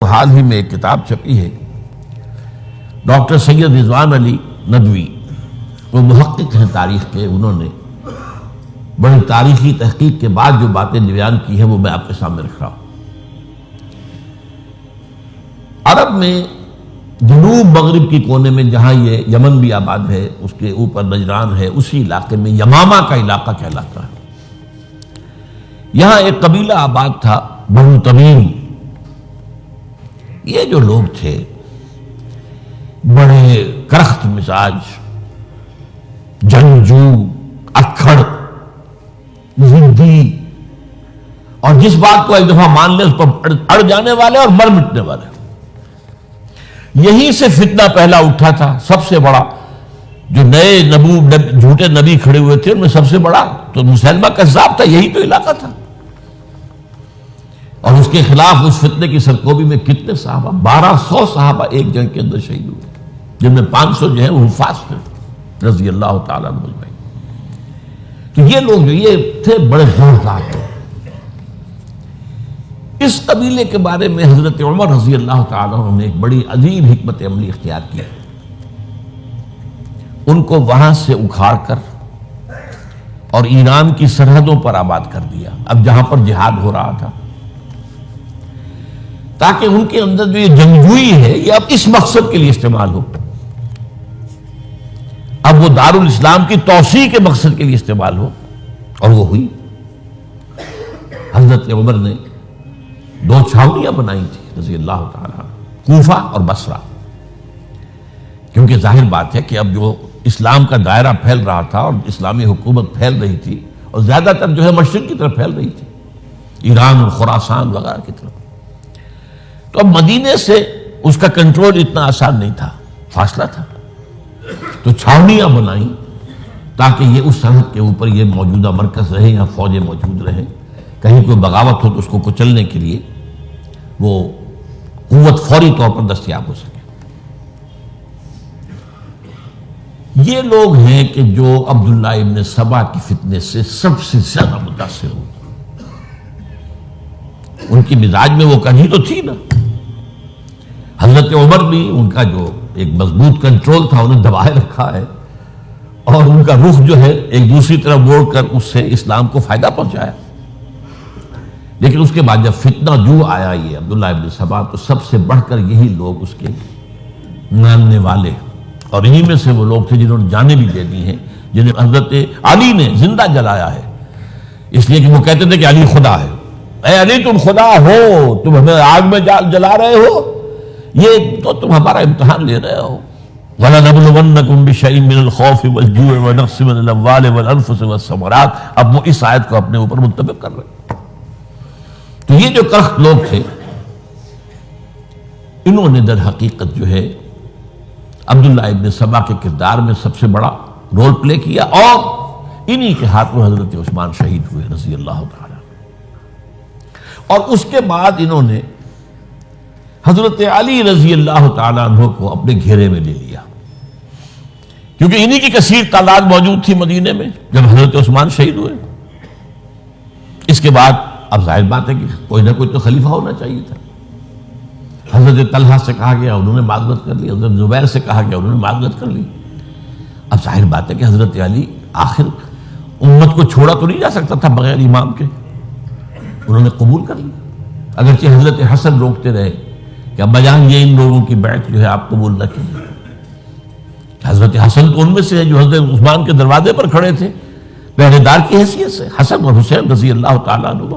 حال ہی میں ایک کتاب چھپی ہے، ڈاکٹر سید رضوان علی ندوی، وہ محقق ہیں تاریخ کے، انہوں نے بڑی تاریخی تحقیق کے بعد جو باتیں بیان کی ہیں وہ میں آپ کے سامنے رکھ رہا ہوں۔ عرب میں جنوب مغرب کی کونے میں جہاں یہ یمن بھی آباد ہے، اس کے اوپر نجران ہے، اسی علاقے میں یمامہ کا علاقہ کہلاتا ہے۔ یہاں ایک قبیلہ آباد تھا بنو تمیم۔ یہ جو لوگ تھے بڑے کرخت مزاج، جنگجو، اکھڑ، ضدی، اور جس بات کو ایک دفعہ مان لے اس پر اڑ جانے والے اور مر مٹنے والے۔ یہیں سے فتنہ پہلا اٹھا تھا۔ سب سے بڑا جو نئے جھوٹے نبی کھڑے ہوئے تھے ان میں سب سے بڑا تو مسلمہ کذاب تھا، یہی تو علاقہ تھا۔ اور اس کے خلاف اس فتنے کی سرکوبی میں کتنے صحابہ، 1200 صحابہ ایک جنگ کے اندر شہید ہوئے، جن میں 500 جو ہیں وہ حفاظ تھے رضی اللہ تعالیٰ عنہ اجمعین۔ تو یہ لوگ جو یہ تھے بڑے زوردار تھے۔ اس قبیلے کے بارے میں حضرت عمر رضی اللہ تعالیٰ عنہ نے ایک بڑی عجیب حکمت عملی اختیار کی۔ ان کو وہاں سے اکھاڑ کر اور ایران کی سرحدوں پر آباد کر دیا، اب جہاں پر جہاد ہو رہا تھا، تاکہ ان کے اندر جو یہ جنگجوئی ہے یہ اب اس مقصد کے لیے استعمال ہو، اب وہ دارالاسلام کی توسیع کے مقصد کے لیے استعمال ہو، اور وہ ہوئی۔ حضرت عمر نے 2 چھاؤنیاں بنائی تھی رضی اللہ تعالیٰ، کوفہ اور بصرہ، کیونکہ ظاہر بات ہے کہ اب جو اسلام کا دائرہ پھیل رہا تھا اور اسلامی حکومت پھیل رہی تھی، اور زیادہ تر جو ہے مشرق کی طرف پھیل رہی تھی، ایران اور خراسان وغیرہ کی طرف، تو اب مدینے سے اس کا کنٹرول اتنا آسان نہیں تھا، فاصلہ تھا، تو چھاؤنیاں بنائیں تاکہ یہ اس سرحد کے اوپر یہ موجودہ مرکز رہے یا فوجیں موجود رہیں، کہیں کوئی بغاوت ہو تو اس کو کچلنے کے لیے وہ قوت فوری طور پر دستیاب ہو سکے۔ یہ لوگ ہیں کہ جو عبداللہ ابن سبا کی فتنے سے سب سے زیادہ متاثر ہوئے۔ ان کی مزاج میں وہ کڑھی تو تھی نا۔ حضرت عمر بھی ان کا جو ایک مضبوط کنٹرول تھا انہیں دبائے رکھا ہے، اور ان کا رخ جو ہے ایک دوسری طرف موڑ کر اس سے اسلام کو فائدہ پہنچایا۔ لیکن اس کے بعد جب فتنہ جو آیا یہ عبداللہ ابن سبا، تو سب سے بڑھ کر یہی لوگ اس کے ماننے والے، اور انہی میں سے وہ لوگ تھے جنہوں نے جانیں بھی دے دی ہیں، جنہیں حضرت علی نے زندہ جلایا ہے، اس لیے کہ وہ کہتے تھے کہ علی خدا ہے۔ اے علی تم خدا ہو، تم ہمیں آگ میں جلا رہے ہو، یہ تو تم ہمارا امتحان لے رہے ہو۔ وَلَنَبْلُوَنَّكُمْ بِشَيْءٍ مِّنَ الْخَوْفِ وَالْجُوعِ وَنَقْصٍ مِّنَ الْأَمْوَالِ وَالْأَنفُسِ وَالثَّمَرَاتِ۔ اب وہ اس آیت کو اپنے اوپر منطبق کر رہے ہیں۔ تو یہ جو کرخت لوگ تھے، انہوں نے در حقیقت جو ہے عبداللہ ابن سبا کے کردار میں سب سے بڑا رول پلے کیا، اور انہی کے ہاتھوں حضرت عثمان شہید ہوئے رضی اللہ تعالیٰ۔ اور اس کے بعد انہوں نے حضرت علی رضی اللہ تعالیٰ عنہ کو اپنے گھیرے میں لے لیا، کیونکہ انہی کی کثیر تعداد موجود تھی مدینے میں جب حضرت عثمان شہید ہوئے۔ اس کے بعد اب ظاہر بات ہے کہ کوئی نہ کوئی تو خلیفہ ہونا چاہیے تھا۔ حضرت طلحہ سے کہا گیا، انہوں نے معذرت کر لی، حضرت زبیر سے کہا گیا، انہوں نے معذرت کر لی۔ اب ظاہر بات ہے کہ حضرت علی آخر امت کو چھوڑا تو نہیں جا سکتا تھا بغیر امام کے، انہوں نے قبول کر لی، اگرچہ حضرت حسن روکتے رہے کہ ابا جان یہ ان لوگوں کی بیعت جو ہے آپ قبول نہ کیجیے۔ حضرت حسن تو ان میں سے ہے جو حضرت عثمان کے دروازے پر کھڑے تھے پہرے دار کی حیثیت سے، حسن اور حسین رضی اللہ تعالیٰ عنہ،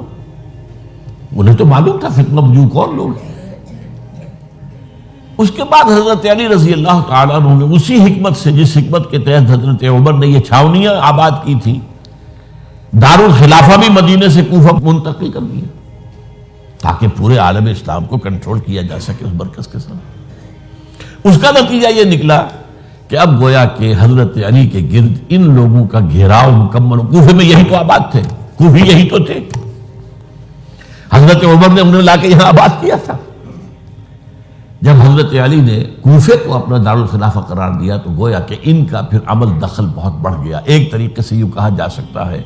انہیں تو معلوم تھا فتنہ جو کون لوگ ہیں۔ اس کے بعد حضرت علی رضی اللہ تعالیٰ عنہ نے اسی حکمت سے، جس حکمت کے تحت حضرت عمر نے یہ چھاونیاں آباد کی تھی، دارالخلافہ بھی مدینے سے کوفہ منتقل کر دیا تاکہ پورے عالم اسلام کو کنٹرول کیا جا سکے اس مرکز کے ساتھ۔ اس کا نتیجہ یہ نکلا کہ اب گویا کہ حضرت علی کے گرد ان لوگوں کا گھیراؤ مکمل، کوفے میں یہی تو آباد تھے، کوفی یہی تو تھے، حضرت عمر نے انہیں لا کے یہاں آباد کیا تھا۔ جب حضرت علی نے کوفے کو اپنا دارالخلافہ قرار دیا تو گویا کہ ان کا پھر عمل دخل بہت بڑھ گیا۔ ایک طریقے سے یوں کہا جا سکتا ہے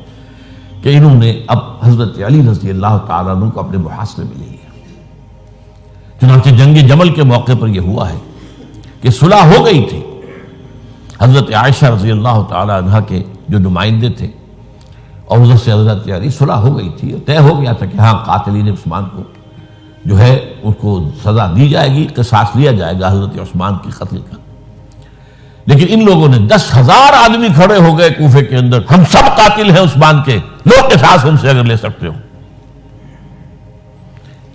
کہ انہوں نے اب حضرت علی رضی اللہ تعالیٰ عنہ کو اپنے محاصرے میں لے لیا، چنانچہ جنگ جنگ جمل کے موقع پر یہ ہوا ہے کہ صلح ہو گئی تھی. حضرت عائشہ رضی اللہ تعالی عنہ کے جو نمائندے تھے اور ادھر سے حضرت علی، صلح ہو گئی تھی، طے ہو گیا تھا کہ ہاں قاتلین عثمان کو جو ہے اس کو سزا دی جائے گی، قصاص لیا جائے گا حضرت عثمان کی قتل کا. لیکن ان لوگوں نے 10,000 آدمی کھڑے ہو گئے کوفے کے اندر، ہم سب قاتل ہیں عثمان کے، لو قصاص ہم سے اگر لے سکتے ہو.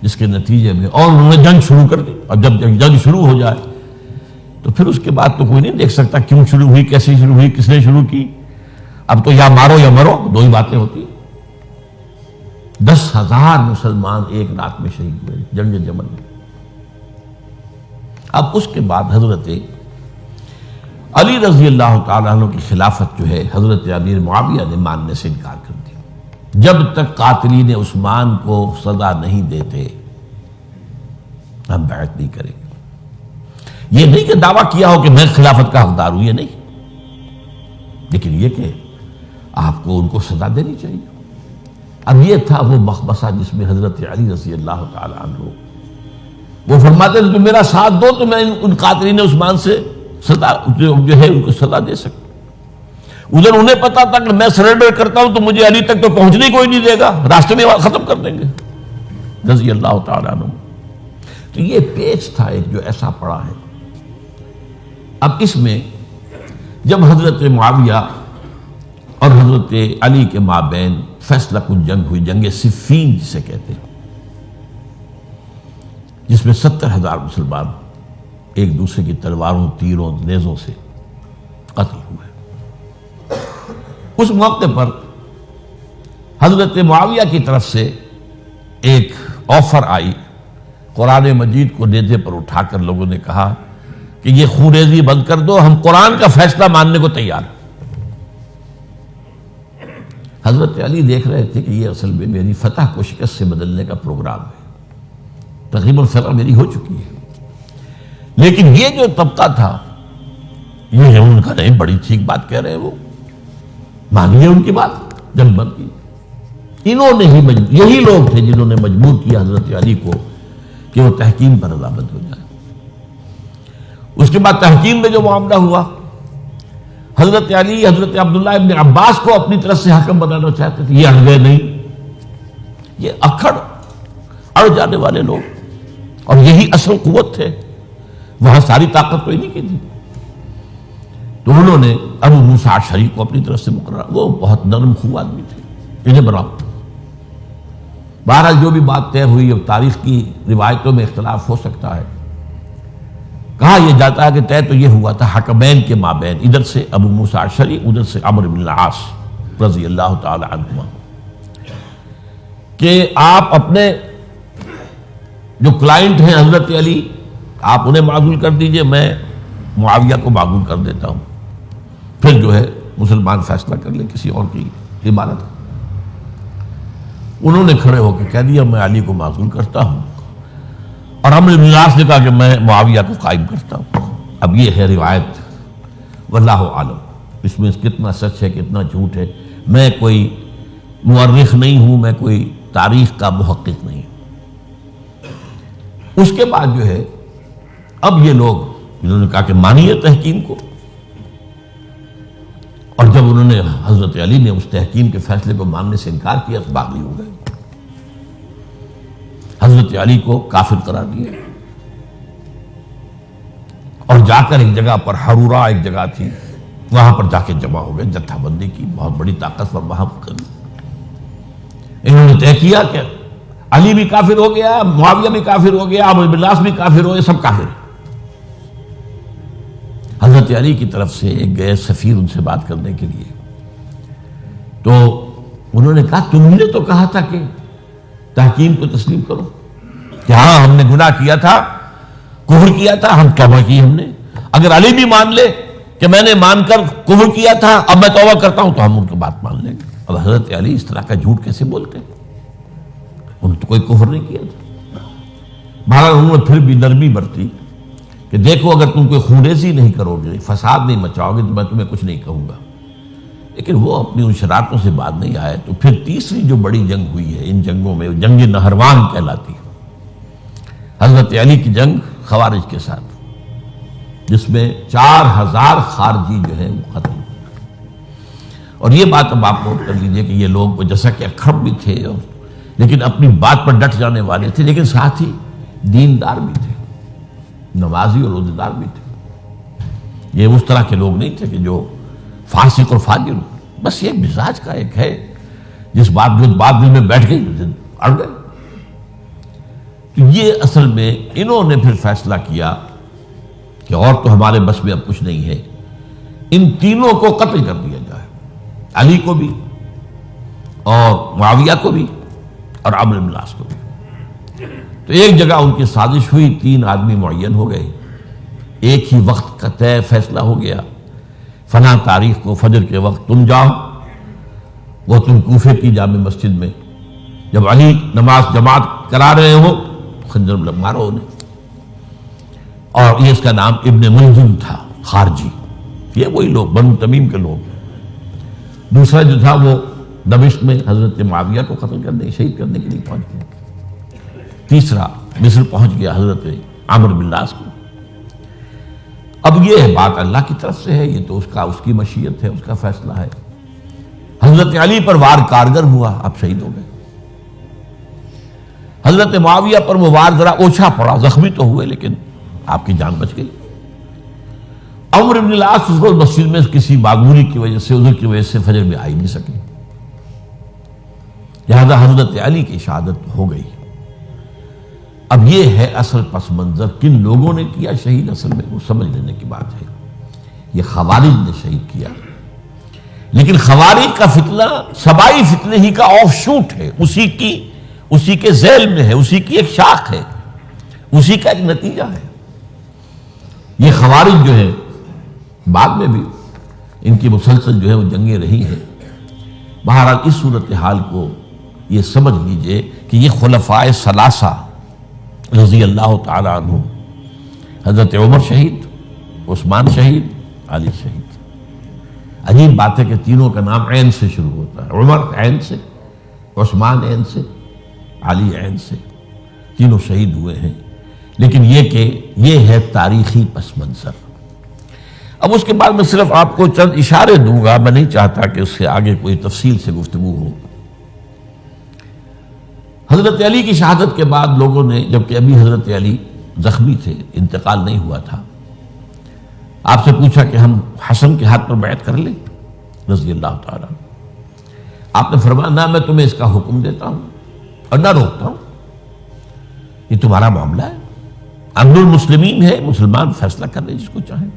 جس کے نتیجے میں اور انہوں نے جنگ شروع کر دی. اور جب جنگ شروع ہو جائے تو پھر اس کے بعد تو کوئی نہیں دیکھ سکتا کیوں شروع ہوئی، کیسے شروع ہوئی، کس نے شروع کی. اب تو یا مارو یا مرو، دو ہی باتیں ہوتی. 10,000 مسلمان ایک رات میں شہید ہوئے جنگ جمل میں. اب اس کے بعد حضرت علی رضی اللہ تعالیٰ عنہ کی خلافت جو ہے حضرت امیر معاویہ نے ماننے سے انکار کر دیا. جب تک قاتلین عثمان کو سزا نہیں دیتے ہم بیعت نہیں کریں گے. یہ نہیں کہ دعویٰ کیا ہو کہ میں خلافت کا حقدار ہوں، یہ نہیں، لیکن یہ کہ آپ کو ان کو سزا دینی چاہیے. اب یہ تھا وہ مخمصہ جس میں حضرت علی رضی اللہ تعالی عنہ وہ فرماتے تھے تم میرا ساتھ دو تو میں ان قاتلین عثمان سے سزا جو ہے ان کو سزا دے سکتا. ادھر انہیں پتا تھا کہ میں سرنڈر کرتا ہوں تو مجھے علی تک تو پہنچنے کوئی نہیں دے گا، راستے میں ختم کر دیں گے رضی اللہ تعالی عنہ. تو یہ پیچ تھا ایک جو ایسا پڑا ہے. اب اس میں جب حضرت معاویہ اور حضرت علی کے مابین فیصلہ کن جنگ ہوئی، جنگ صفین جسے کہتے ہیں، جس میں 70,000 مسلمان ایک دوسرے کی تلواروں، تیروں، نیزوں سے قتل ہوئے. اس موقع پر حضرت معاویہ کی طرف سے ایک آفر آئی. قرآن مجید کو نیزے پر اٹھا کر لوگوں نے کہا کہ یہ خونریزی بند کر دو، ہم قرآن کا فیصلہ ماننے کو تیار ہیں. حضرت علی دیکھ رہے تھے کہ یہ اصل میں میری فتح کو شکست سے بدلنے کا پروگرام ہے. تقریباً فتح میری ہو چکی ہے، لیکن یہ جو طبقہ تھا یہ ان کا نہیں، بڑی ٹھیک بات کہہ رہے ہیں، وہ مانیے ان کی بات. جنگ بند کی. انہوں نے ہی یہی لوگ تھے جنہوں نے مجبور کیا حضرت علی کو کہ وہ تحکیم پر رضامند ہو جائے. اس کے بعد تحکیم میں جو معاملہ ہوا، حضرت علی حضرت عبداللہ ابن عباس کو اپنی طرف سے حاکم بنانا چاہتے تھے. یہ اڑ گئے نہیں. یہ اڑ جانے والے لوگ، اور یہی اصل قوت تھے. وہاں ساری طاقت تو انہی کی تھی. تو انہوں نے ابو موسیٰ اشعری کو اپنی طرف سے مقررہ، وہ بہت نرم خو آدمی تھے، انہیں بناؤ. بہرحال جو بھی بات طے ہوئی، اب تاریخ کی روایتوں میں اختلاف ہو سکتا ہے. کہا یہ جاتا ہے کہ طے تو یہ ہوا تھا حکمین کے مابین، ادھر سے ابو موسیٰ اشعری، ادھر سے عمرو بن العاص رضی اللہ تعالی عنہما، کہ آپ اپنے جو کلائنٹ ہیں حضرت علی آپ انہیں معزول کر دیجئے، میں معاویہ کو معزول کر دیتا ہوں. پھر جو ہے مسلمان فیصلہ کر لیں کسی اور کی عبادت. انہوں نے کھڑے ہو کے کہہ دیا میں علی کو معزول کرتا ہوں، اور عمرو بن العاص نے کہا کہ میں معاویہ کو قائم کرتا ہوں. اب یہ ہے روایت، واللہ عالم اس میں کتنا سچ ہے کتنا جھوٹ ہے. میں کوئی مورخ نہیں ہوں، میں کوئی تاریخ کا محقق نہیں ہوں. اس کے بعد جو ہے اب یہ لوگ انہوں نے کہا کہ مانیے تحکیم کو، اور جب انہوں نے حضرت علی نے اس تحکیم کے فیصلے کو ماننے سے انکار کیا تو باغی ہو گئے، حضرت علی کو کافر قرار دیا. اور جا کر ایک جگہ پر حرورہ ایک جگہ تھی، وہاں پر جا کے جمع ہو گئے، جتھا بندی کی بہت بڑی طاقت پر وہاں کر. انہوں نے طے کیا کہ علی بھی کافر ہو گیا، معاویہ بھی کافر ہو گیا، عمرو بن العاص بھی کافر ہو گئے، سب کافر ہیں. حضرت علی کی طرف سے ایک گئے سفیر ان سے بات کرنے کے لیے، تو انہوں نے کہا تم نے تو کہا تھا کہ تحکیم کو تسلیم کرو، کہ ہاں ہم نے گناہ کیا تھا، کفر کیا تھا، ہم توبہ کی ہم نے. اگر علی بھی مان لے کہ میں نے مان کر کفر کیا تھا اب میں توبہ کرتا ہوں تو ہم ان کی بات مان لیں گے. اب حضرت علی اس طرح کا جھوٹ کیسے بولتے ہیں؟ انہوں نے تو کوئی کفر نہیں کیا تھا. بہرحال انہوں نے پھر بھی نرمی برتی کہ دیکھو اگر تم کوئی خونریزی نہیں کرو گے، فساد نہیں مچاؤ گے تو میں تمہیں کچھ نہیں کہوں گا. لیکن وہ اپنی ان شرارتوں سے بعد نہیں آئے. تو پھر تیسری جو بڑی جنگ ہوئی ہے ان جنگوں میں، جنگ نہروان کہلاتی ہے. حضرت علی کی جنگ خوارج کے ساتھ، جس میں 4000 خارجی جو ہے وہ ختم ہوئے۔ اور یہ بات اب آپ نوٹ کر لیجئے کہ یہ لوگ جیسا کہ اکھڑ بھی تھے لیکن اپنی بات پر ڈٹ جانے والے تھے، لیکن ساتھ ہی دیندار بھی تھے، نمازی اور روزے دار بھی تھے۔ یہ اس طرح کے لوگ نہیں تھے کہ جو فاسق اور فاجر ہو، بس یہ مزاج کا ایک ہے جس بات دل میں بیٹھ گئی اڑ گئے۔ تو یہ اصل میں انہوں نے پھر فیصلہ کیا کہ اور تو ہمارے بس میں اب کچھ نہیں ہے، ان تینوں کو قتل کر دیا جائے، علی کو بھی اور معاویہ کو بھی اور عمرو بن العاص کو بھی۔ تو ایک جگہ ان کی سازش ہوئی، 3 آدمی معین ہو گئے، ایک ہی وقت کا طے فیصلہ ہو گیا، فلاں تاریخ کو فجر کے وقت تم جاؤ، وہ تم کوفے کی جامع مسجد میں، جب علی نماز جماعت کرا رہے ہو خنجر مارو انہیں۔ اور یہ اس کا نام ابن ملجم تھا، خارجی، یہ وہی لوگ بنو تمیم کے لوگ۔ دوسرا جو تھا وہ دمشق میں حضرت معاویہ کو قتل کرنے شہید کرنے کے لیے پہنچ گیا۔ تیسرا مصر پہنچ گیا حضرت عمرو بن العاص کو۔ اب یہ بات اللہ کی طرف سے ہے، یہ تو اس کی مشیت ہے، اس کا فیصلہ ہے۔ حضرت علی پر وار کارگر ہوا، آپ شہید ہو گئے۔ حضرت معاویہ پر وہ وار ذرا اوچھا پڑا، زخمی تو ہوئے لیکن آپ کی جان بچ گئی۔ عمرو بن العاص اس روز مسجد میں کسی معذوری کی وجہ سے، عذر کی وجہ سے فجر میں آئی نہیں سکے، لہذا حضرت علی کی شہادت ہو گئی۔ اب یہ ہے اصل پس منظر، کن لوگوں نے کیا شہید، اصل میں وہ سمجھ لینے کی بات ہے۔ یہ خوارج نے شہید کیا، لیکن خوارج کا فتنہ سبائی فتنے ہی کا آف شوٹ ہے، اسی کے ذیل میں ہے، اسی کی ایک شاخ ہے، اسی کا ایک نتیجہ ہے۔ یہ خوارج جو ہے بعد میں بھی ان کی مسلسل جو ہے وہ جنگیں رہی ہیں۔ بہرحال اس صورتحال کو یہ سمجھ لیجئے کہ یہ خلفائے ثلاثہ رضی اللہ تعالی عنہ، حضرت عمر شہید، عثمان شہید، علی شہید۔ عجیب بات ہے کہ تینوں کا نام عین سے شروع ہوتا ہے، عمر عین سے، عثمان عین سے، علی عین سے، تینوں شہید ہوئے ہیں۔ لیکن یہ کہ یہ ہے تاریخی پس منظر۔ اب اس کے بعد میں صرف آپ کو چند اشارے دوں گا، میں نہیں چاہتا کہ اس سے آگے کوئی تفصیل سے گفتگو ہو۔ حضرت علی کی شہادت کے بعد لوگوں نے، جبکہ ابھی حضرت علی زخمی تھے، انتقال نہیں ہوا تھا، آپ سے پوچھا کہ ہم حسن کے ہاتھ پر بیعت کر لیں رضی اللہ تعالیٰ۔ آپ نے فرمایا نہ میں تمہیں اس کا حکم دیتا ہوں اور نہ روکتا ہوں، یہ تمہارا معاملہ ہے، امر المسلمین ہے، مسلمان فیصلہ کر لیں جس کو چاہیں۔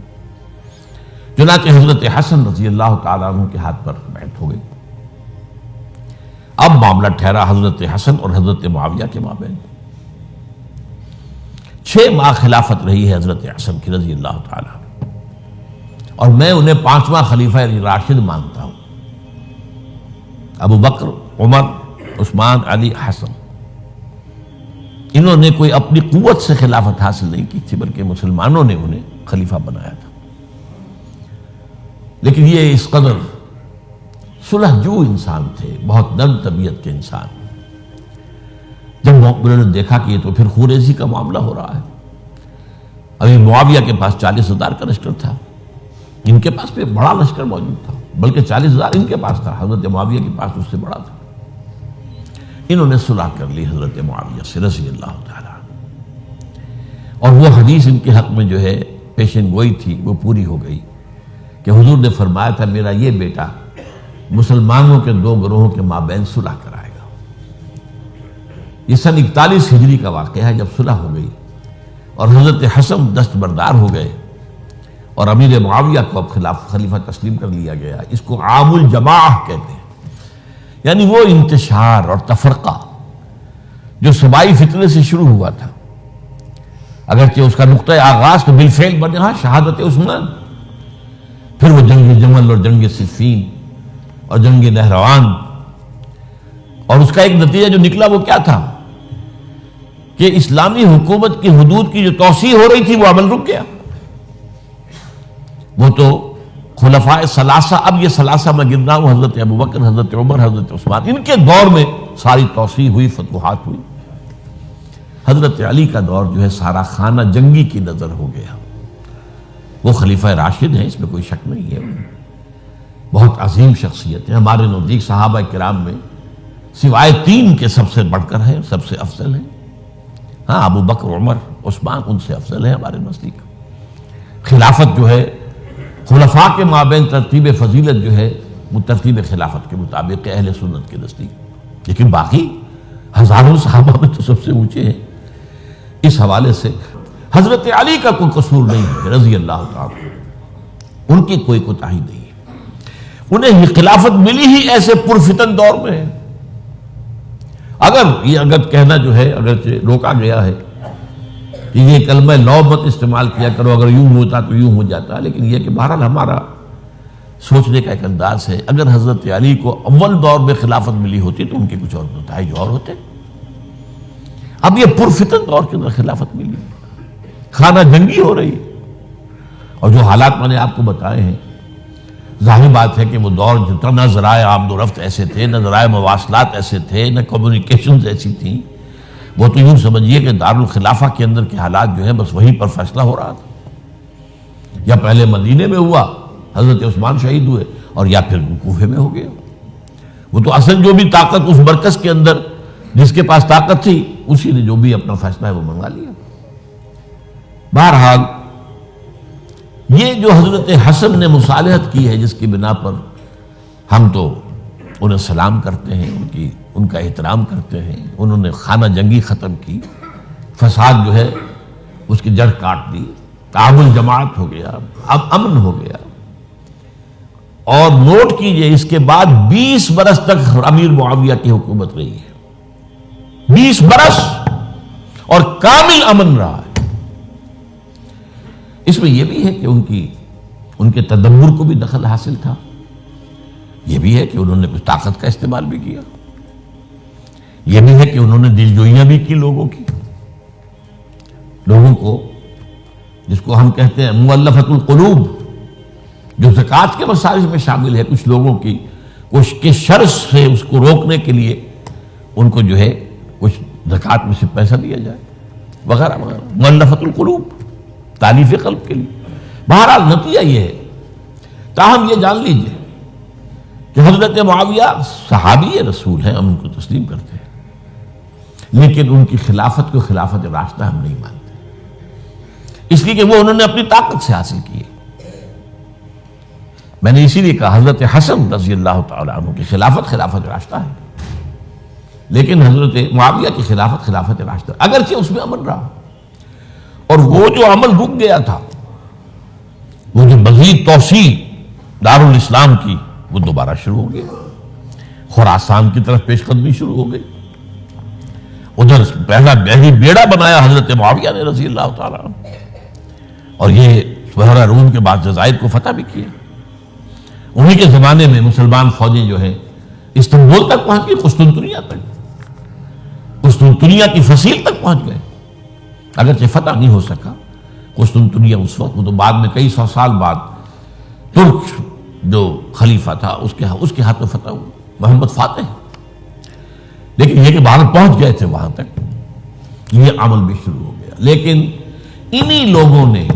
چنانچہ حضرت حسن رضی اللہ تعالیٰ عنہ کے ہاتھ پر بیعت ہو گئی۔ اب معاملہ ٹھہرا حضرت حسن اور حضرت معاویہ کے مابین۔ 6 ماہ خلافت رہی ہے حضرت حسن کی رضی اللہ تعالیٰ عنہ، اور میں انہیں 5واں خلیفہ راشد مانتا ہوں۔ ابو بکر، عمر، عثمان، علی، حسن، انہوں نے کوئی اپنی قوت سے خلافت حاصل نہیں کی تھی، بلکہ مسلمانوں نے انہیں خلیفہ بنایا تھا۔ لیکن یہ اس قدر صلح جو انسان تھے، بہت نرم طبیعت کے انسان، جب انہوں نے دیکھا کہ یہ تو پھر خوریزی کا معاملہ ہو رہا ہے، ابھی معاویہ کے پاس 40,000 کا لشکر تھا، ان کے پاس بھی بڑا لشکر موجود تھا، بلکہ 40,000 ان کے پاس تھا، حضرت معاویہ کے پاس اس سے بڑا تھا۔ انہوں نے صلح کر لی حضرت معاویہ سے رضی اللہ تعالیٰ، اور وہ حدیث ان کے حق میں جو ہے پیشن گوئی تھی وہ پوری ہو گئی کہ حضور نے فرمایا تھا میرا یہ بیٹا مسلمانوں کے 2 گروہوں کے مابین صلح کرائے گا۔ یہ سن 41 ہجری کا واقعہ ہے، جب صلح ہو گئی اور حضرت حسن دستبردار ہو گئے اور امیر معاویہ کو اب خلیفہ تسلیم کر لیا گیا۔ اس کو عام الجماع کہتے ہیں، یعنی وہ انتشار اور تفرقہ جو سبائی فتنے سے شروع ہوا تھا، اگرچہ اس کا نقطہ آغاز تو بالفعل بنا شہادت عثمان، پھر وہ جنگ جمل اور جنگ صفین اور جنگ نہروان، اور اس کا ایک نتیجہ جو نکلا وہ کیا تھا کہ اسلامی حکومت کی حدود کی جو توسیع ہو رہی تھی وہ عمل رک گیا۔ وہ تو خلفائے ثلاثہ، اب یہ ثلاثہ میں گن رہا ہوں، حضرت ابوبکر، حضرت عمر، حضرت عثمان، ان کے دور میں ساری توسیع ہوئی، فتوحات ہوئی۔ حضرت علی کا دور جو ہے سارا خانہ جنگی کی نظر ہو گیا. وہ خلیفہ راشد ہیں، اس میں کوئی شک نہیں ہے، بہت عظیم شخصیت ہے، ہمارے نزدیک صحابہ کرام میں سوائے 3 کے سب سے بڑھ کر ہیں، سب سے افضل ہیں. ہاں ابو بکر، عمر، عثمان ان سے افضل ہیں ہمارے نزدیک. خلافت جو ہے خلفاء کے مابین ترتیب فضیلت جو ہے وہ ترتیب خلافت کے مطابق اہل سنت کے نزدیک، لیکن باقی ہزاروں صحابہ میں تو سب سے اونچے ہیں. اس حوالے سے حضرت علی کا کوئی قصور نہیں ہے رضی اللہ تعالی، ان کی کوئی کوتاہی نہیں ہے. انہیں یہ خلافت ملی ہی ایسے پرفتن دور میں ہے. اگر کہنا جو ہے اگرچہ روکا گیا ہے کہ یہ کلمہ لو مت استعمال کیا کرو، اگر یوں ہوتا تو یوں ہو جاتا، لیکن یہ کہ بہرحال ہمارا سوچنے کا ایک انداز ہے. اگر حضرت علی کو اول دور میں خلافت ملی ہوتی تو ان کے کچھ اور نتائج اور ہوتے. اب یہ پرفتن دور کے اندر خلافت ملی، خانہ جنگی ہو رہی ہے، اور جو حالات میں نے آپ کو بتائے ہیں، ظاہر بات ہے کہ وہ دور جتنا نہ ذرائع آمد و رفت ایسے تھے، نہ ذرائع مواصلات ایسے تھے، نہ کمیونیکیشنز ایسی تھیں. وہ تو یوں سمجھیے کہ دارالخلافہ کے اندر کے حالات جو ہیں بس وہیں پر فیصلہ ہو رہا تھا. یا پہلے مدینے میں ہوا، حضرت عثمان شہید ہوئے، اور یا پھر کوفے میں ہو گیا. وہ تو اصل جو بھی طاقت اس مرکز کے اندر جس کے پاس طاقت تھی اسی نے جو بھی اپنا فیصلہ ہے وہ منگا لیا. بہرحال یہ جو حضرت حسن نے مصالحت کی ہے، جس کی بنا پر ہم تو انہیں سلام کرتے ہیں، ان کا احترام کرتے ہیں. انہوں نے خانہ جنگی ختم کی، فساد جو ہے اس کی جڑ کاٹ دی، تعامل جماعت ہو گیا، اب امن ہو گیا. اور نوٹ کیجئے اس کے بعد 20 برس تک امیر معاویہ کی حکومت رہی ہے. 20 برس اور کامل امن رہا ہے. اس میں یہ بھی ہے کہ ان کے تدبر کو بھی دخل حاصل تھا. یہ بھی ہے کہ انہوں نے کچھ طاقت کا استعمال بھی کیا. یہ بھی ہے کہ انہوں نے دل جوئیاں بھی کی لوگوں کو، جس کو ہم کہتے ہیں مؤلفۃ القلوب، جو زکوٰۃ کے مسائل میں شامل ہے. کچھ لوگوں کی کے شر سے اس کو روکنے کے لیے ان کو جو ہے کچھ زکوٰۃ میں سے پیسہ دیا جائے وغیرہ وغیرہ. مؤلفۃ القلوب، تالیف قلب کے لیے. بہرحال نتیجہ یہ ہے. تاہم یہ جان لیجئے کہ حضرت معاویہ صحابی رسول ہیں، ہم ان کو تسلیم کرتے ہیں، لیکن ان کی خلافت کو خلافت راشدہ ہم نہیں مانتے، اس لیے کہ وہ انہوں نے اپنی طاقت سے حاصل کی ہے. میں نے اسی لیے کہا حضرت حسن رضی اللہ تعالیٰ عنہ کی خلافت راشدہ ہے، لیکن حضرت معاویہ کی خلافت راشدہ، اگرچہ اس میں امن رہا. اور وہ جو عمل رک گیا تھا، وہ جو مزید توسیع دارالاسلام کی، وہ دوبارہ شروع ہو گئی. خراسان کی طرف پیش قدمی شروع ہو گئی. ادھر پہلا بیڑا بنایا حضرت معاویہ نے رضی اللہ تعالیٰ عنہ، اور یہ بحیرہ روم کے بعد جزائر کو فتح بھی کیا. انہی کے زمانے میں مسلمان فوجیں جو ہیں استنبول تک پہنچ گئی، قسطنطنیہ کی فصیل تک پہنچ گئے. اگرچہ فتح نہیں ہو سکا قسطنطنیہ اس وقت، وہ تو بعد میں کئی 100 سال بعد ترک جو خلیفہ تھا اس کے ہاتھ میں فتح ہوا، محمد فاتح. لیکن یہ کہ باہر پہنچ گئے تھے وہاں تک، یہ عمل بھی شروع ہو گیا. لیکن انہی لوگوں نے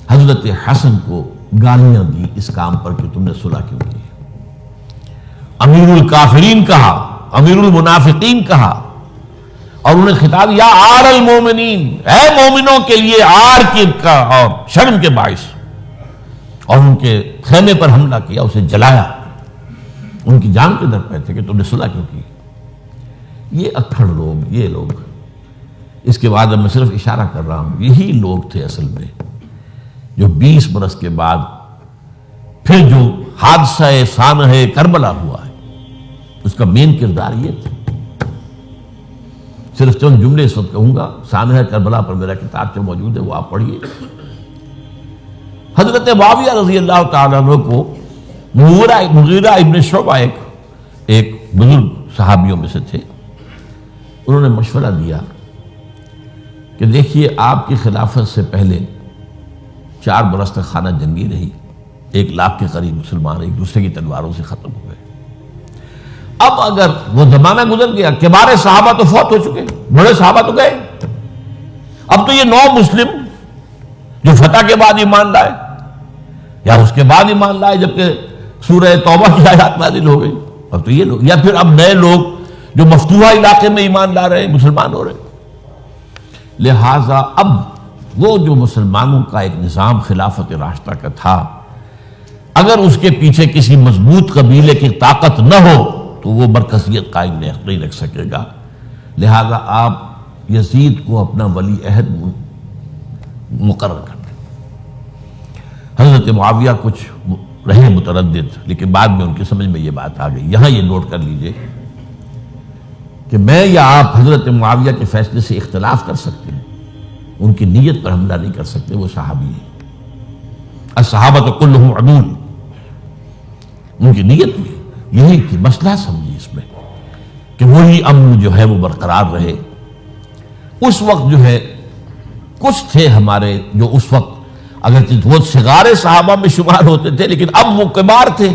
حضرت حسن کو گالیاں دی اس کام پر کہ تم نے صلح کیوں کی. امیر الکافرین کہا، امیر المنافقین کہا، اور انہیں خطاب یا آر المومنین، اے مومنوں کے لیے آر کی کا اور شرم کے باعث. اور ان کے خیمے پر حملہ کیا، اسے جلایا. ان کی جان کے در پہ تھے کہ تم نے صلح کیوں کی. یہ اکھڑ لوگ، یہ لوگ، اس کے بعد میں صرف اشارہ کر رہا ہوں، یہی لوگ تھے اصل میں جو 20 برس کے بعد پھر جو حادثہ سانحہ کربلا ہوا ہے اس کا مین کردار یہ تھا. صرف چند جملے اس وقت کہوں گا. سانحہ کربلا پر میرا کتاب جو موجود ہے وہ آپ پڑھیے. حضرت معاویہ رضی اللہ تعالیٰ عنہ کو مغیرہ ابن شعبہ ایک بزرگ صحابیوں میں سے تھے، انہوں نے مشورہ دیا کہ دیکھیے آپ کی خلافت سے پہلے 4 برس تک خانہ جنگی رہی، 1 لاکھ کے قریب مسلمان ایک دوسرے کی تلواروں سے ختم ہوئے. اب اگر وہ زمانہ گزر گیا، کبار صحابہ تو فوت ہو چکے، بڑے صحابہ تو گئے. اب تو یہ 9 مسلم جو فتح کے بعد ایمان لائے یا اس کے بعد ایمان لائے جبکہ سورہ توبہ کی آیات نازل ہو گئی، اب تو یہ لوگ، یا پھر اب نئے لوگ جو مفتوحہ علاقے میں ایمان لا رہے ہیں، مسلمان ہو رہے ہیں. لہٰذا اب وہ جو مسلمانوں کا ایک نظام خلافت راشدہ کا تھا، اگر اس کے پیچھے کسی مضبوط قبیلے کی طاقت نہ ہو تو وہ مرکزیت قائم نہیں رکھ سکے گا. لہذا آپ یزید کو اپنا ولی عہد مقرر کر دیں. حضرت معاویہ کچھ رہے متردد، لیکن بعد میں ان کی سمجھ میں یہ بات آ گئی. یہاں یہ نوٹ کر لیجئے کہ میں یا آپ حضرت معاویہ کے فیصلے سے اختلاف کر سکتے ہیں، ان کی نیت پر حملہ نہیں کر سکتے. وہ صحابی ہیں، الصحابہ کلہم عدول. ان کی نیت بھی یہی تھی، مسئلہ سمجھی اس میں کہ وہی امن جو ہے وہ برقرار رہے. اس وقت جو ہے کچھ تھے ہمارے جو اس وقت اگرچہ وہ صغار صحابہ میں شمار ہوتے تھے، لیکن اب وہ کبار تھے،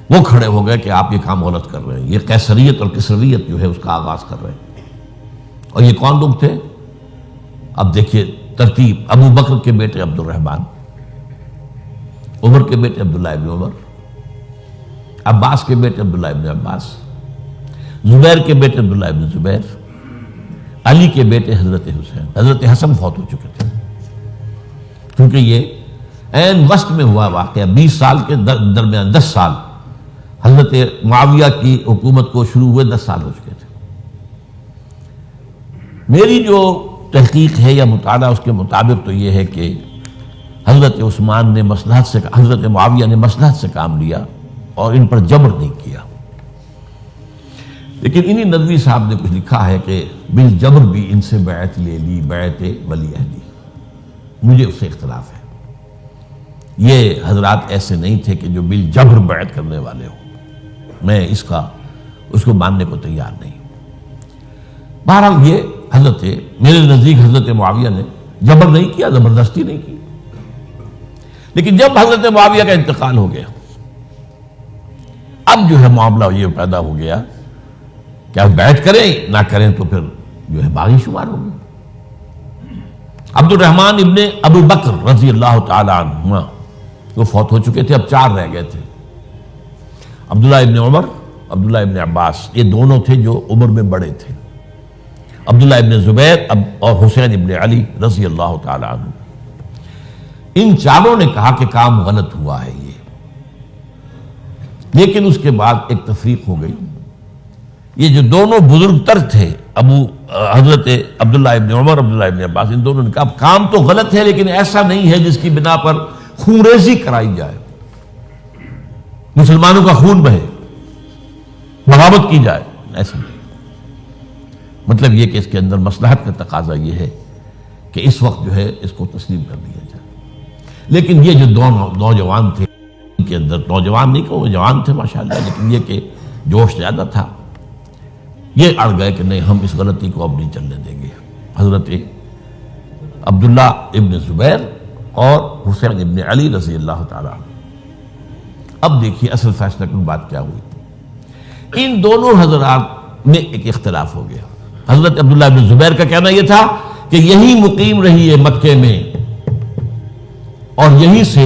وہ کھڑے ہو گئے کہ آپ یہ کام غلط کر رہے ہیں، یہ قیصریت اور کسرویت جو ہے اس کا آغاز کر رہے ہیں. اور یہ کون لوگ تھے؟ اب دیکھیے ترتیب: ابو بکر کے بیٹے عبد الرحمن، عمر کے بیٹے عبداللہ ابن عمر، عباس کے بیٹے عبداللہ ابن عباس، زبیر کے بیٹے عبداللہ ابن زبیر، علی کے بیٹے حضرت حسین. حضرت حسن فوت ہو چکے تھے کیونکہ یہ عین وسط میں ہوا واقعہ. 20 سال کے درمیان 10 سال حضرت معاویہ کی حکومت کو شروع ہوئے، 10 سال ہو چکے تھے. میری جو تحقیق ہے یا مطالعہ اس کے مطابق تو یہ ہے کہ حضرت عثمان نے مصلحت سے، حضرت معاویہ نے مصلحت سے کام لیا اور ان پر جبر نہیں کیا. لیکن انہی ندوی صاحب نے کچھ لکھا ہے کہ بالجبر بھی ان سے بیعت لے لی، بیعت ولی عہدی. مجھے اس سے اختلاف ہے. یہ حضرات ایسے نہیں تھے کہ جو بالجبر بیعت کرنے والے ہوں. میں اس کو ماننے کو تیار نہیں. بہرحال یہ حضرت، میرے نزدیک حضرت معاویہ نے جبر نہیں کیا، زبردستی نہیں کی. لیکن جب حضرت معاویہ کا انتقال ہو گیا، اب جو ہے معاملہ یہ پیدا ہو گیا کہ اب بیعت کریں نہ کریں تو پھر جو ہے باغی شمار ہو گئے. عبد الرحمن ابن ابو بکر رضی اللہ تعالی عنہما وہ فوت ہو چکے تھے، اب 4 رہ گئے تھے. عبداللہ ابن عمر، عبداللہ ابن عباس، یہ دونوں تھے جو عمر میں بڑے تھے. عبداللہ ابن زبیر اور حسین ابن علی رضی اللہ تعالی عنہ. ان چاروں نے کہا کہ کام غلط ہوا ہے یہ. لیکن اس کے بعد ایک تفریق ہو گئی. یہ جو دونوں بزرگ تر تھے، حضرت عبداللہ ابن عمر، عبداللہ ابن عباس، ان دونوں نے کہا کام تو غلط ہے لیکن ایسا نہیں ہے جس کی بنا پر خونریزی کرائی جائے، مسلمانوں کا خون بہے، بغاوت کی جائے. ایسا نہیں. مطلب یہ کہ اس کے اندر مصلحت کا تقاضا یہ ہے کہ اس وقت جو ہے اس کو تسلیم کر دیا جائے. لیکن یہ جو نوجوان تھے، ان کے اندر، نوجوان نہیں کہ وہ جوان تھے ماشاءاللہ، لیکن یہ کہ جوش زیادہ تھا، یہ اڑ گئے کہ نہیں، ہم اس غلطی کو اب نہیں چلنے دیں گے. حضرت عبداللہ ابن زبیر اور حسین ابن علی رضی اللہ تعالیٰ. اب دیکھیے اصل فیصلہ کن بات کیا ہوئی. ان دونوں حضرات میں ایک اختلاف ہو گیا. حضرت عبداللہ ابن زبیر کا کہنا یہ تھا کہ یہی مقیم رہی ہے مکے میں، اور یہیں سے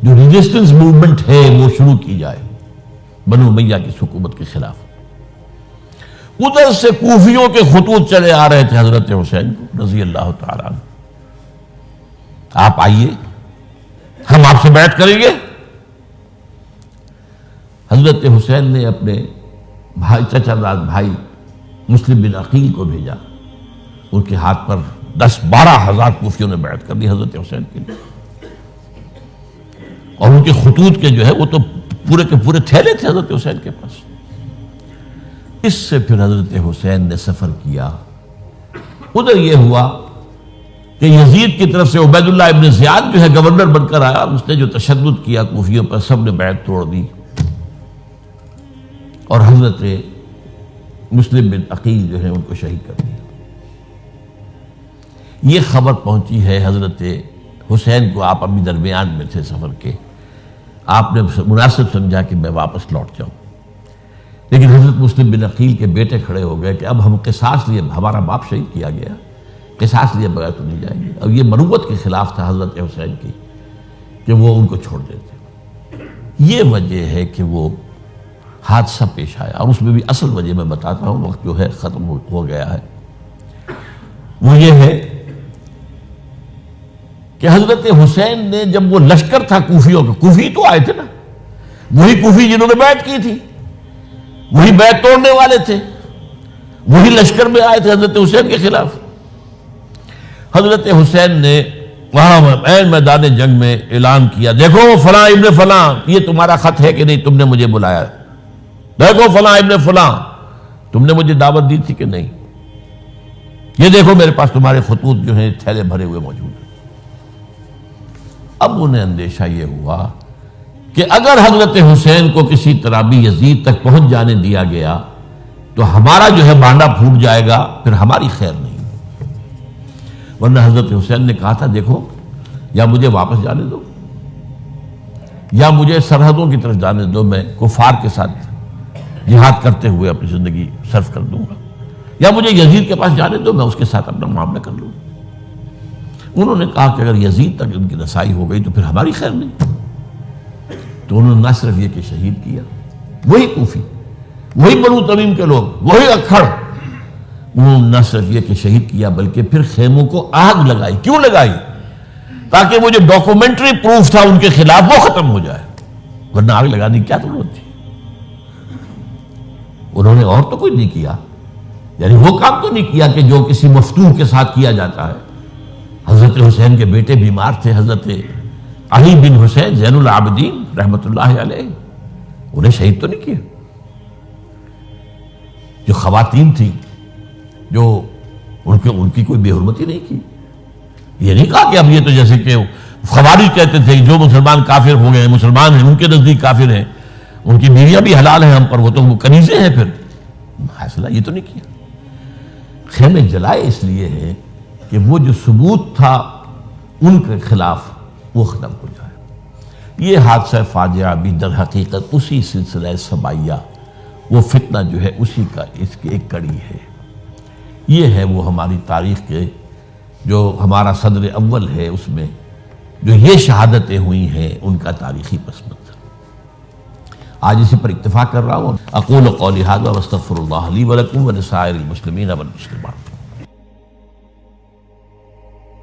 جو ریزسٹنس موومنٹ ہے وہ شروع کی جائے بنو امیہ کی حکومت کے خلاف. ادھر سے کوفیوں کے خطوط چلے آ رہے تھے حضرت حسین رضی اللہ تعالیٰ عنہ، آپ آئیے، ہم آپ سے بیعت کریں گے. حضرت حسین نے اپنے بھائی، چچا داد بھائی مسلم بن عقیل کو بھیجا. ان کے ہاتھ پر 10-12 ہزار کوفیوں نے بیعت کر دی حضرت حسین کے لیے. اور ان کے خطوط کے جو ہے وہ تو پورے کے پورے تھیلے تھے حضرت حسین کے پاس. اس سے پھر حضرت حسین نے سفر کیا. ادھر یہ ہوا کہ یزید کی طرف سے عبید اللہ ابن زیاد جو ہے گورنر بن کر آیا. اس نے جو تشدد کیا کوفیوں پر، سب نے بیعت توڑ دی اور حضرت مسلم بن عقیل جو ہے ان کو شہید کر دیا. یہ خبر پہنچی ہے حضرت حسین کو. آپ ابھی درمیان میں تھے سفر کے، آپ نے مناسب سمجھا کہ میں واپس لوٹ جاؤں. لیکن حضرت مسلم بن عقیل کے بیٹے کھڑے ہو گئے کہ اب ہم قصاص لیے، ہمارا باپ شہید کیا گیا، قصاص لیے بغیر تو نہیں جائیں گے۔ اب یہ مروت کے خلاف تھا حضرت حسین کی کہ وہ ان کو چھوڑ دیتے۔ یہ وجہ ہے کہ وہ حادثہ پیش آیا، اور اس میں بھی اصل وجہ میں بتاتا ہوں، وقت جو ہے ختم ہو گیا ہے۔ وہ یہ ہے کہ حضرت حسین نے جب وہ لشکر تھا کوفیوں کا، کوفی تو آئے تھے نا، وہی کوفی جنہوں نے بیعت کی تھی، وہی بیعت توڑنے والے تھے، وہی لشکر میں آئے تھے حضرت حسین کے خلاف۔ حضرت حسین نے وہاں عین میدان جنگ میں اعلان کیا، دیکھو فلاں ابن فلاں، یہ تمہارا خط ہے کہ نہیں، تم نے مجھے بلایا، دیکھو فلاں ابن فلاں، تم نے مجھے دعوت دی تھی کہ نہیں، یہ دیکھو میرے پاس تمہارے خطوط جو ہیں تھیلے بھرے ہوئے موجود ہیں۔ اب انہیں اندیشہ یہ ہوا کہ اگر حضرت حسین کو کسی طرح بھی یزید تک پہنچ جانے دیا گیا تو ہمارا جو ہے بانڈا پھوٹ جائے گا، پھر ہماری خیر نہیں۔ ورنہ حضرت حسین نے کہا تھا، دیکھو یا مجھے واپس جانے دو، یا مجھے سرحدوں کی طرف جانے دو، میں کفار کے ساتھ جہاد کرتے ہوئے اپنی زندگی صرف کر دوں گا، یا مجھے یزید کے پاس جانے دو، میں اس کے ساتھ اپنا معاملہ کر لوں۔ انہوں نے کہا کہ اگر یزید تک ان کی رسائی ہو گئی تو پھر ہماری خیر نہیں۔ تو انہوں نے نہ صرف یہ کہ شہید کیا، وہی کوفی، وہی بنو تمیم کے لوگ، وہی اکھڑ، انہوں نے نہ صرف یہ کہ شہید کیا بلکہ پھر خیموں کو آگ لگائی۔ کیوں لگائی؟ تاکہ وہ جو ڈاکومنٹری پروف تھا ان کے خلاف وہ ختم ہو جائے، ورنہ آگ لگانے کی کیا ضرورت تھی؟ انہوں نے اور تو کوئی نہیں کیا، یعنی وہ کام تو نہیں کیا کہ جو کسی مفتون کے ساتھ کیا جاتا ہے۔ حضرت حسین کے بیٹے بیمار تھے، حضرت علی بن حسین زین العابدین رحمۃ اللہ علیہ، انہیں شہید تو نہیں کیا۔ جو خواتین تھیں جو ان کی کوئی بے حرمتی نہیں کی، یہ نہیں کہا کہ اب یہ تو جیسے کہ خوارج کہتے تھے جو مسلمان کافر ہو گئے ہیں، مسلمان ہیں ان کے نزدیک کافر ہیں، ان کی بیویاں بھی حلال ہیں ہم پر، وہ تو کنیزیں ہیں، پھر فیصلہ یہ تو نہیں کیا۔ خیمے جلائے اس لیے ہے کہ وہ جو ثبوت تھا ان کے خلاف وہ ختم ہو جائے۔ یہ حادثہ فاجعہ بھی در حقیقت اسی سلسلہ سبائیہ، وہ فتنہ جو ہے اسی کا اس کی ایک کڑی ہے۔ یہ ہے وہ ہماری تاریخ کے جو ہمارا صدر اول ہے، اس میں جو یہ شہادتیں ہوئی ہیں ان کا تاریخی پس منظر۔ آج اسی پر اکتفا کر رہا ہوں۔ اقول قولی ھذا واستغفر اللہ لی ولکم ولسائر المسلمین والمسلمات۔